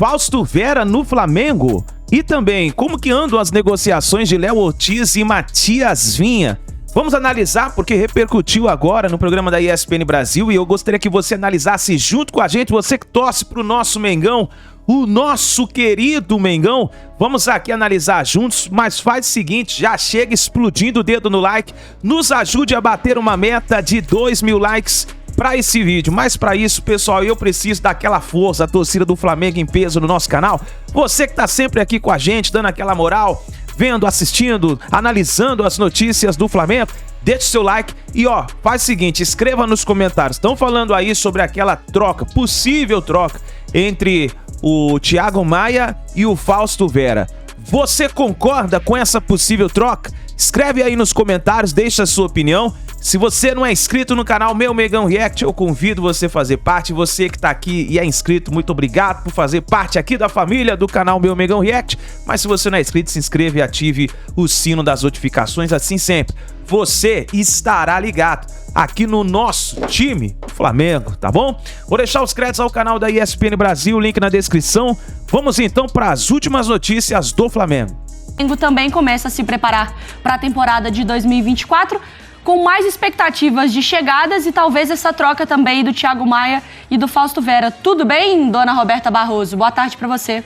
Fausto Vera no Flamengo? E também, como que andam as negociações de Léo Ortiz e Matias Vinha? Vamos analisar porque repercutiu agora no programa da ESPN Brasil e eu gostaria que você analisasse junto com a gente, você que torce pro nosso Mengão, o nosso querido Mengão. Vamos aqui analisar juntos, mas faz o seguinte, já chega explodindo o dedo no like, nos ajude a bater uma meta de 2.000 likes para esse vídeo. Mas para isso, pessoal, eu preciso daquela força, a torcida do Flamengo em peso no nosso canal. Você que tá sempre aqui com a gente, dando aquela moral, vendo, assistindo, analisando as notícias do Flamengo, deixe seu like e ó, faz o seguinte, escreva nos comentários. Estão falando aí sobre aquela troca, possível troca entre o Thiago Maia e o Fausto Vera. Você concorda com essa possível troca? Escreve aí nos comentários, deixa a sua opinião. Se você não é inscrito no canal Meu Mengão React, eu convido você a fazer parte. Você que tá aqui e é inscrito, muito obrigado por fazer parte aqui da família do canal Meu Mengão React. Mas se você não é inscrito, se inscreva e ative o sino das notificações, assim sempre você estará ligado aqui no nosso time Flamengo, tá bom? Vou deixar os créditos ao canal da ESPN Brasil, link na descrição. Vamos então para as últimas notícias do Flamengo. O Flamengo também começa a se preparar para a temporada de 2024, com mais expectativas de chegadas e talvez essa troca também do Thiago Maia e do Fausto Vera. Tudo bem, dona Roberta Barroso? Boa tarde para você.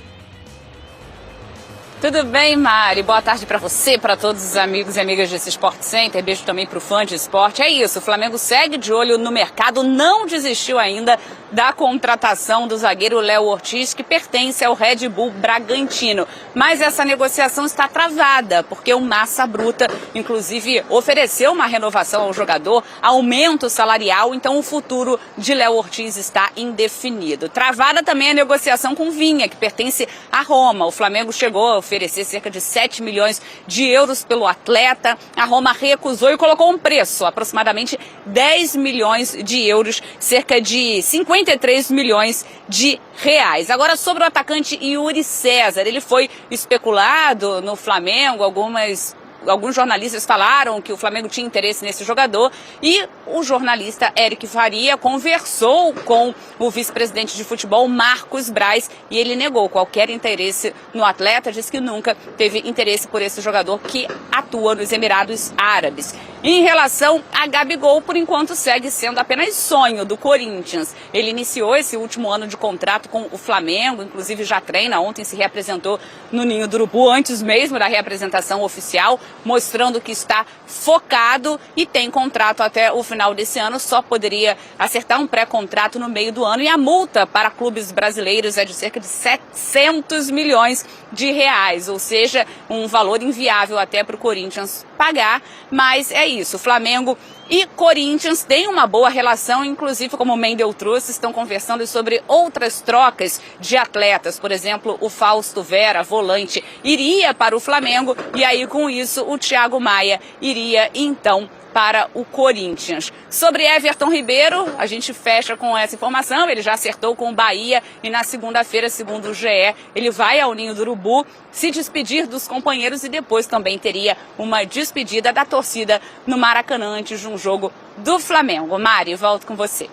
Tudo bem, Mari? Boa tarde para você, para todos os amigos e amigas desse Sport Center. Beijo também pro fã de esporte. É isso, o Flamengo segue de olho no mercado, não desistiu ainda da contratação do zagueiro Léo Ortiz, que pertence ao Red Bull Bragantino. Mas essa negociação está travada, porque o Massa Bruta, inclusive, ofereceu uma renovação ao jogador, aumento salarial, então o futuro de Léo Ortiz está indefinido. Travada também a negociação com Vinha, que pertence à Roma. O Flamengo chegou a oferecer cerca de 7 milhões de euros pelo atleta. A Roma recusou e colocou um preço, aproximadamente 10 milhões de euros, cerca de 53 milhões de reais. Agora, sobre o atacante Yuri César, ele foi especulado no Flamengo, alguns jornalistas falaram que o Flamengo tinha interesse nesse jogador e o jornalista Eric Faria conversou com o vice-presidente de futebol, Marcos Braz, e ele negou qualquer interesse no atleta, disse que nunca teve interesse por esse jogador que atua nos Emirados Árabes. Em relação a Gabigol, por enquanto segue sendo apenas sonho do Corinthians. Ele iniciou esse último ano de contrato com o Flamengo, inclusive já treina, ontem se reapresentou no Ninho do Urubu, antes mesmo da reapresentação oficial, mostrando que está focado e tem contrato até o final desse ano, só poderia acertar um pré-contrato no meio do ano e a multa para clubes brasileiros é de cerca de 700 milhões de reais, ou seja, um valor inviável até para o Corinthians pagar, mas é isso, Flamengo e Corinthians têm uma boa relação, inclusive, como o Mendel trouxe, estão conversando sobre outras trocas de atletas. Por exemplo, o Fausto Vera, volante, iria para o Flamengo e aí com isso o Thiago Maia iria então para o Corinthians. Sobre Everton Ribeiro, a gente fecha com essa informação, ele já acertou com o Bahia e na segunda-feira, segundo o GE, ele vai ao Ninho do Urubu se despedir dos companheiros e depois também teria uma despedida da torcida no Maracanã antes de um jogo do Flamengo. Mari, volto com você.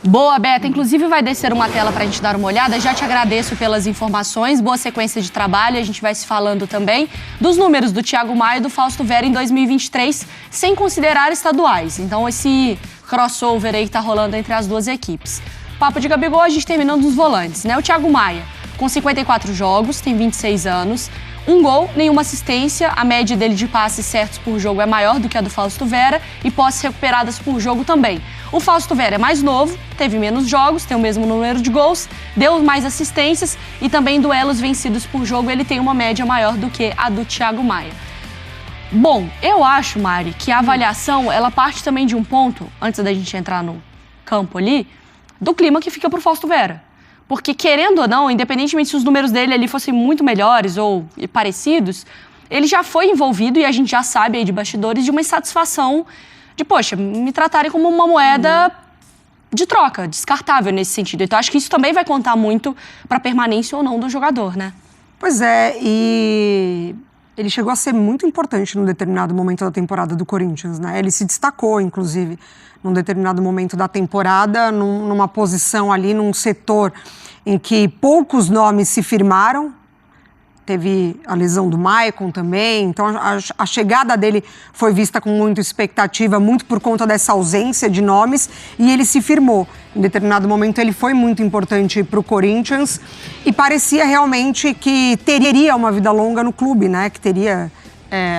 Boa, Beta. Inclusive vai descer uma tela para a gente dar uma olhada. Já te agradeço pelas informações. Boa sequência de trabalho. A gente vai se falando também dos números do Thiago Maia e do Fausto Vera em 2023, sem considerar estaduais. Então esse crossover aí que tá rolando entre as duas equipes. Papo de Gabigol, a gente terminando nos volantes, né? O Thiago Maia, com 54 jogos, tem 26 anos. Um gol, nenhuma assistência, a média dele de passes certos por jogo é maior do que a do Fausto Vera e posses recuperadas por jogo também. O Fausto Vera é mais novo, teve menos jogos, tem o mesmo número de gols, deu mais assistências e também duelos vencidos por jogo, ele tem uma média maior do que a do Thiago Maia. Bom, eu acho, Mari, que a avaliação, ela parte também de um ponto, antes da gente entrar no campo ali, do clima que fica pro Fausto Vera. Porque, querendo ou não, independentemente se os números dele ali fossem muito melhores ou parecidos, ele já foi envolvido, e a gente já sabe aí de bastidores, de uma insatisfação de, poxa, me tratarem como uma moeda de troca, descartável nesse sentido. Então, acho que isso também vai contar muito para a permanência ou não do jogador, né? Pois é, e ele chegou a ser muito importante num determinado momento da temporada do Corinthians, né? Ele se destacou, inclusive, num determinado momento da temporada, numa posição ali, num setor em que poucos nomes se firmaram. Teve a lesão do Maicon também, então a chegada dele foi vista com muita expectativa, muito por conta dessa ausência de nomes, e ele se firmou. Em determinado momento ele foi muito importante para o Corinthians e parecia realmente que teria uma vida longa no clube, né? Que teria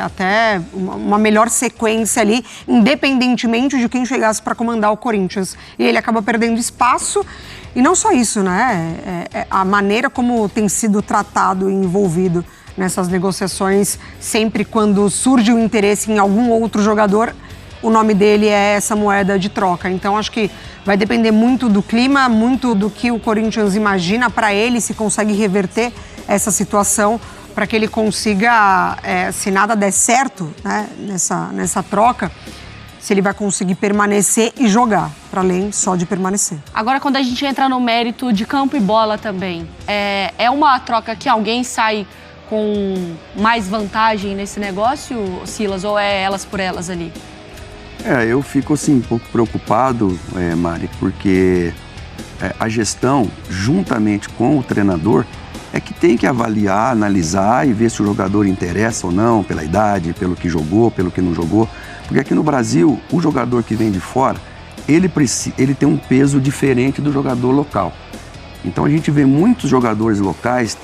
até uma melhor sequência ali, independentemente de quem chegasse para comandar o Corinthians. E ele acaba perdendo espaço. E não só isso, né? A maneira como tem sido tratado e envolvido nessas negociações, sempre quando surge o interesse em algum outro jogador, o nome dele é essa moeda de troca. Então, acho que vai depender muito do clima, muito do que o Corinthians imagina para ele, se consegue reverter essa situação, para que ele consiga, se nada der certo, né, nessa troca, se ele vai conseguir permanecer e jogar, para além só de permanecer. Agora, quando a gente entra no mérito de campo e bola também, é uma troca que alguém sai com mais vantagem nesse negócio, Silas, ou é elas por elas ali? Eu fico assim um pouco preocupado, Mari, porque a gestão, juntamente com o treinador, é que tem que avaliar, analisar e ver se o jogador interessa ou não, pela idade, pelo que jogou, pelo que não jogou. Porque aqui no Brasil, o jogador que vem de fora, ele tem um peso diferente do jogador local. Então a gente vê muitos jogadores locais,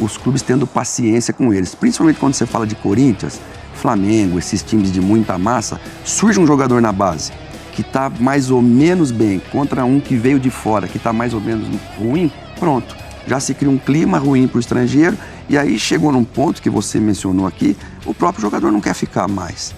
os clubes tendo paciência com eles. Principalmente quando você fala de Corinthians, Flamengo, esses times de muita massa, surge um jogador na base que está mais ou menos bem contra um que veio de fora, que está mais ou menos ruim, pronto. Já se cria um clima ruim para o estrangeiro e aí chegou num ponto que você mencionou aqui, o próprio jogador não quer ficar mais.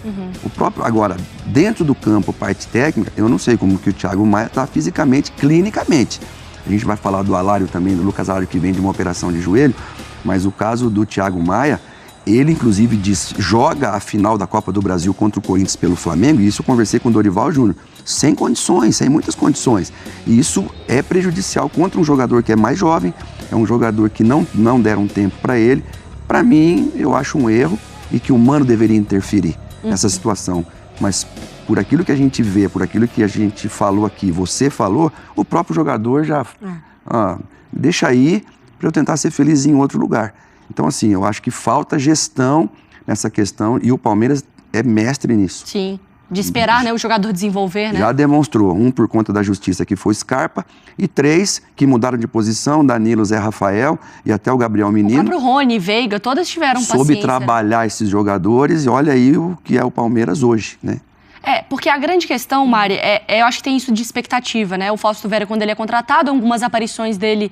Agora, dentro do campo, parte técnica, eu não sei como que o Thiago Maia está fisicamente, clinicamente. A gente vai falar do Alário também, do Lucas Alário, que vem de uma operação de joelho, mas o caso do Thiago Maia, ele inclusive joga a final da Copa do Brasil contra o Corinthians pelo Flamengo, e isso eu conversei com o Dorival Júnior, sem condições, sem muitas condições. E isso é prejudicial contra um jogador que é mais jovem, é um jogador que não deram tempo para ele. Para mim, eu acho um erro e que o Mano deveria interferir nessa situação. Mas por aquilo que a gente vê, por aquilo que a gente falou aqui, você falou, o próprio jogador já deixa aí para eu tentar ser feliz em outro lugar. Então, assim, eu acho que falta gestão nessa questão e o Palmeiras é mestre nisso. Sim, de esperar, né, o jogador desenvolver, né? Já demonstrou, por conta da justiça, que foi Scarpa, e 3 que mudaram de posição, Danilo, Zé Rafael e até o Gabriel Menino. O próprio Rony, Veiga, todas tiveram paciência. Soube trabalhar esses jogadores e olha aí o que é o Palmeiras hoje, né? Porque a grande questão, Mari, eu acho que tem isso de expectativa, né? O Fausto Vera, quando ele é contratado, algumas aparições dele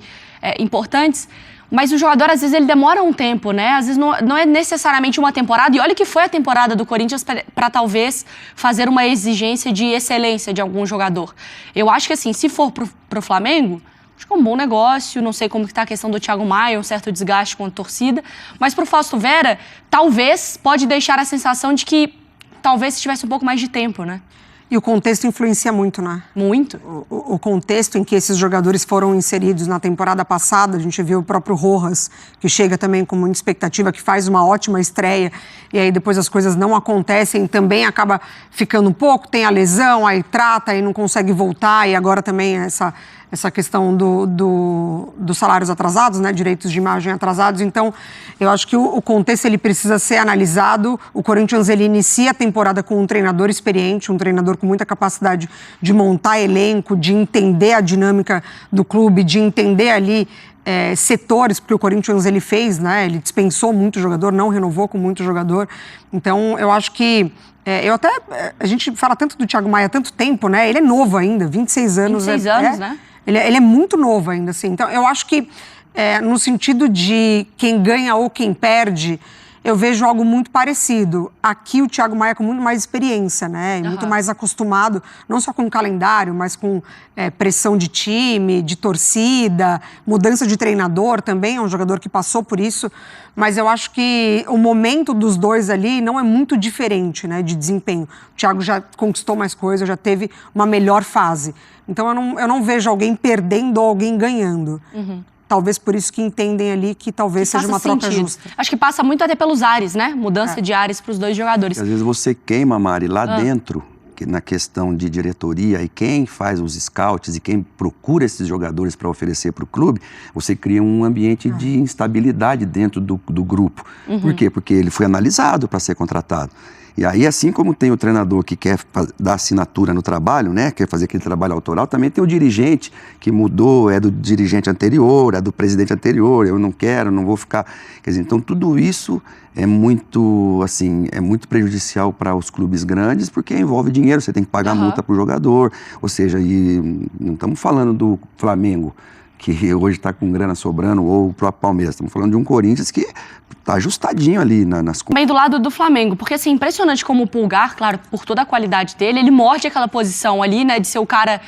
importantes, mas o jogador, às vezes, ele demora um tempo, né? Às vezes não é necessariamente uma temporada, e olha que foi a temporada do Corinthians para talvez fazer uma exigência de excelência de algum jogador. Eu acho que, assim, se for pro Flamengo, acho que é um bom negócio, não sei como que tá a questão do Thiago Maia, um certo desgaste com a torcida, mas pro Fausto Vera, talvez pode deixar a sensação de que talvez se tivesse um pouco mais de tempo, né? E o contexto influencia muito, né? Muito. O contexto em que esses jogadores foram inseridos na temporada passada, a gente viu o próprio Rojas, que chega também com muita expectativa, que faz uma ótima estreia, e aí depois as coisas não acontecem, também acaba ficando um pouco, tem a lesão, aí trata e não consegue voltar, e agora também essa questão dos salários atrasados, né, direitos de imagem atrasados. Então, eu acho que o contexto ele precisa ser analisado. O Corinthians ele inicia a temporada com um treinador experiente, um treinador com muita capacidade de montar elenco, de entender a dinâmica do clube, de entender ali setores, porque o Corinthians ele fez, né, ele dispensou muito jogador, não renovou com muito jogador. Então, eu acho que a gente fala tanto do Thiago Maia há tanto tempo, né? Ele é novo ainda, 26 anos. 26 anos, né? Ele é muito novo ainda, assim. Então, eu acho que, no sentido de quem ganha ou quem perde, eu vejo algo muito parecido. Aqui, o Thiago Maia com muito mais experiência, né? E muito mais acostumado, não só com o calendário, mas com pressão de time, de torcida, mudança de treinador também, é um jogador que passou por isso. Mas eu acho que o momento dos dois ali não é muito diferente, né, de desempenho. O Thiago já conquistou mais coisas, já teve uma melhor fase. Então, eu não vejo alguém perdendo ou alguém ganhando. Talvez por isso que entendem ali que talvez seja uma troca justa. Acho que passa muito até pelos ares, né? Mudança de ares para os dois jogadores. Às vezes você queima, Mari, lá dentro. na questão de diretoria e quem faz os scouts e quem procura esses jogadores para oferecer para o clube, você cria um ambiente de instabilidade dentro do grupo. Por quê? Porque ele foi analisado para ser contratado. E aí, assim como tem o treinador que quer dar assinatura no trabalho, né, quer fazer aquele trabalho autoral, também tem o dirigente que mudou, é do dirigente anterior, é do presidente anterior, eu não quero, não vou ficar... Quer dizer, então tudo isso é muito, assim, é muito prejudicial para os clubes grandes, porque envolve dinheiro, você tem que pagar multa para o jogador, ou seja, e não estamos falando do Flamengo, que hoje está com grana sobrando, ou o próprio Palmeiras. Estamos falando de um Corinthians que está ajustadinho ali nas contas. Bem do lado do Flamengo, porque assim, impressionante como o Pulgar, claro, por toda a qualidade dele, ele morde aquela posição ali, né, de ser o cara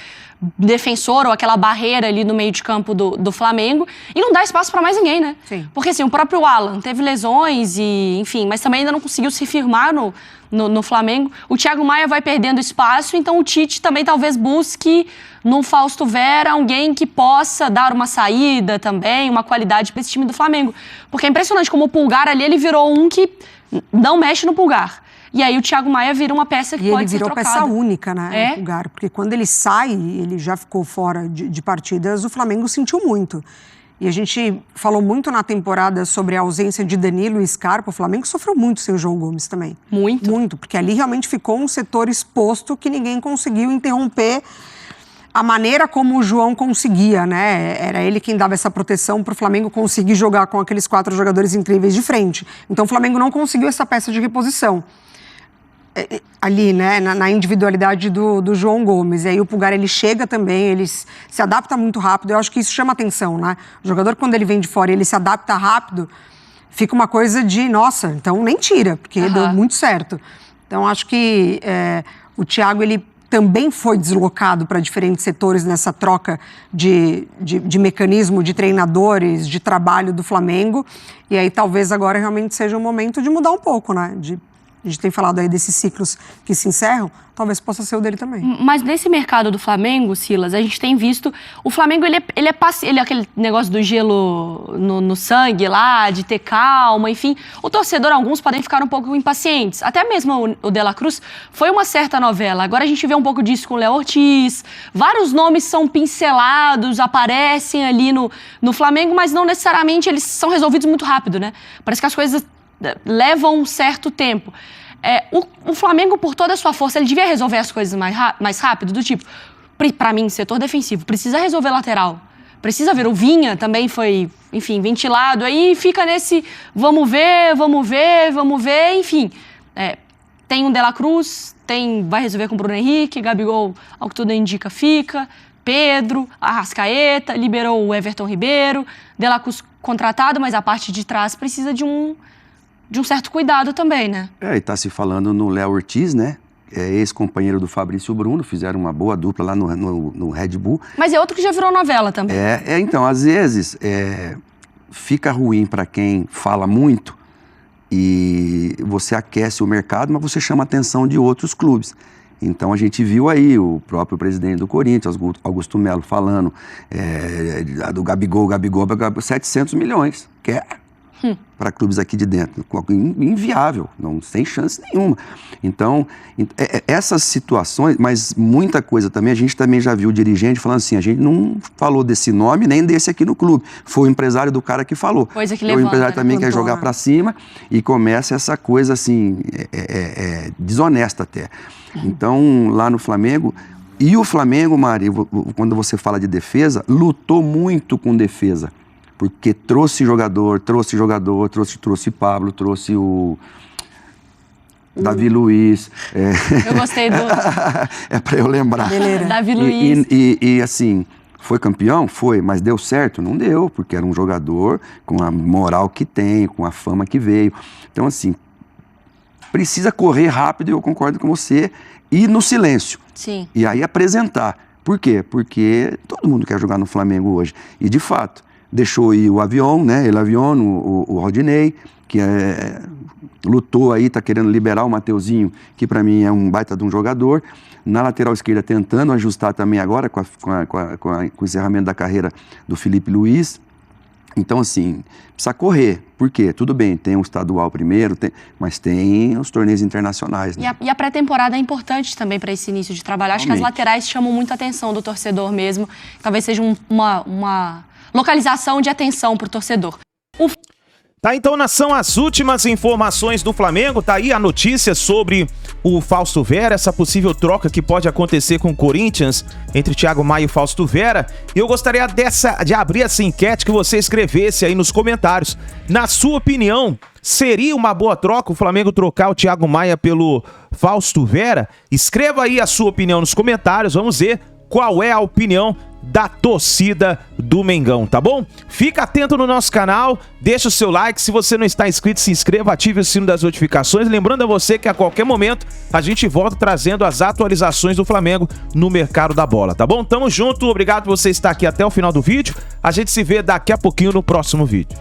defensor ou aquela barreira ali no meio de campo do Flamengo e não dá espaço para mais ninguém, né? Sim. Porque assim, o próprio Alan teve lesões e, enfim, mas também ainda não conseguiu se firmar no Flamengo. O Thiago Maia vai perdendo espaço, então o Tite também talvez busque no Fausto Vera alguém que possa dar uma saída também, uma qualidade para esse time do Flamengo. Porque é impressionante como o Pulgar ali, ele virou um que não mexe no Pulgar. E aí o Thiago Maia vira uma peça que pode ser trocada. E ele virou peça única, né, no Pulgar, porque quando ele sai, ele já ficou fora de partidas, o Flamengo sentiu muito. E a gente falou muito na temporada sobre a ausência de Danilo e Scarpa. O Flamengo sofreu muito sem o João Gomes também. Muito. Muito, porque ali realmente ficou um setor exposto que ninguém conseguiu interromper a maneira como o João conseguia, né? Era ele quem dava essa proteção para o Flamengo conseguir jogar com aqueles 4 jogadores incríveis de frente. Então o Flamengo não conseguiu essa peça de reposição ali, né, na individualidade do João Gomes. E aí o Pulgar, ele chega também, ele se adapta muito rápido. Eu acho que isso chama atenção, né? O jogador, quando ele vem de fora e ele se adapta rápido, fica uma coisa de, nossa, então nem tira, porque deu muito certo. Então acho que o Thiago, ele também foi deslocado para diferentes setores nessa troca de mecanismo, de treinadores, de trabalho do Flamengo. E aí talvez agora realmente seja o momento de mudar um pouco, né? A gente tem falado aí desses ciclos que se encerram, talvez possa ser o dele também. Mas nesse mercado do Flamengo, Silas, a gente tem visto... O Flamengo, ele é aquele negócio do gelo no sangue lá, de ter calma, enfim. O torcedor, alguns podem ficar um pouco impacientes. Até mesmo o De La Cruz foi uma certa novela. Agora a gente vê um pouco disso com o Léo Ortiz. Vários nomes são pincelados, aparecem ali no Flamengo, mas não necessariamente eles são resolvidos muito rápido, né? Parece que as coisas levam um certo tempo. O Flamengo, por toda a sua força, ele devia resolver as coisas mais rápido, do tipo, para mim, setor defensivo, precisa resolver lateral, precisa ver, o Vinha também foi, enfim, ventilado, aí fica nesse vamos ver, enfim. Tem um De La Cruz, vai resolver com o Bruno Henrique, Gabigol, ao que tudo indica, fica, Pedro, Arrascaeta, liberou o Everton Ribeiro, De La Cruz contratado, mas a parte de trás precisa de um certo cuidado também, né? E tá se falando no Léo Ortiz, né? Ex-companheiro do Fabrício Bruno, fizeram uma boa dupla lá no Red Bull. Mas é outro que já virou novela também. Então, às vezes, fica ruim para quem fala muito e você aquece o mercado, mas você chama a atenção de outros clubes. Então, a gente viu aí o próprio presidente do Corinthians, Augusto Melo, falando do Gabigol, 700 milhões, para clubes aqui de dentro, inviável, não sem chance nenhuma. Então, essas situações, mas muita coisa também, a gente também já viu o dirigente falando assim, a gente não falou desse nome nem desse aqui no clube, foi o empresário do cara que falou. Coisa que levanta, o empresário também quer jogar para cima e começa essa coisa assim, desonesta até. Então, lá no Flamengo, e o Flamengo, Mari, quando você fala de defesa, lutou muito com defesa. Porque trouxe jogador, trouxe Pablo, trouxe o Davi Luiz. Eu gostei do... É para eu lembrar. Davi Luiz. E assim, foi campeão? Foi, mas deu certo? Não deu, porque era um jogador com a moral que tem, com a fama que veio. Então, assim, precisa correr rápido, eu concordo com você, e no silêncio. Sim. E aí apresentar. Por quê? Porque todo mundo quer jogar no Flamengo hoje. E, de fato, deixou ir o Avion, né? El Avion, o Rodinei, que lutou aí, tá querendo liberar o Mateuzinho, que para mim é um baita de um jogador. Na lateral esquerda tentando ajustar também agora com o encerramento da carreira do Felipe Luiz. Então, assim, precisa correr. Por quê? Tudo bem, tem um estadual primeiro, mas tem os torneios internacionais. Né? E a pré-temporada é importante também para esse início de trabalho. Acho que as laterais chamam muita atenção do torcedor mesmo. Talvez seja uma localização de atenção para o torcedor. Tá, então são as últimas informações do Flamengo. Tá aí a notícia sobre o Fausto Vera, essa possível troca que pode acontecer com o Corinthians entre Thiago Maia e Fausto Vera. E eu gostaria de abrir essa enquete que você escrevesse aí nos comentários. Na sua opinião, seria uma boa troca o Flamengo trocar o Thiago Maia pelo Fausto Vera? Escreva aí a sua opinião nos comentários, vamos ver qual é a opinião da torcida do Mengão, tá bom? Fica atento no nosso canal, deixa o seu like, se você não está inscrito, se inscreva, ative o sino das notificações, lembrando a você que a qualquer momento a gente volta trazendo as atualizações do Flamengo no mercado da bola, tá bom? Tamo junto, obrigado por você estar aqui até o final do vídeo, a gente se vê daqui a pouquinho no próximo vídeo.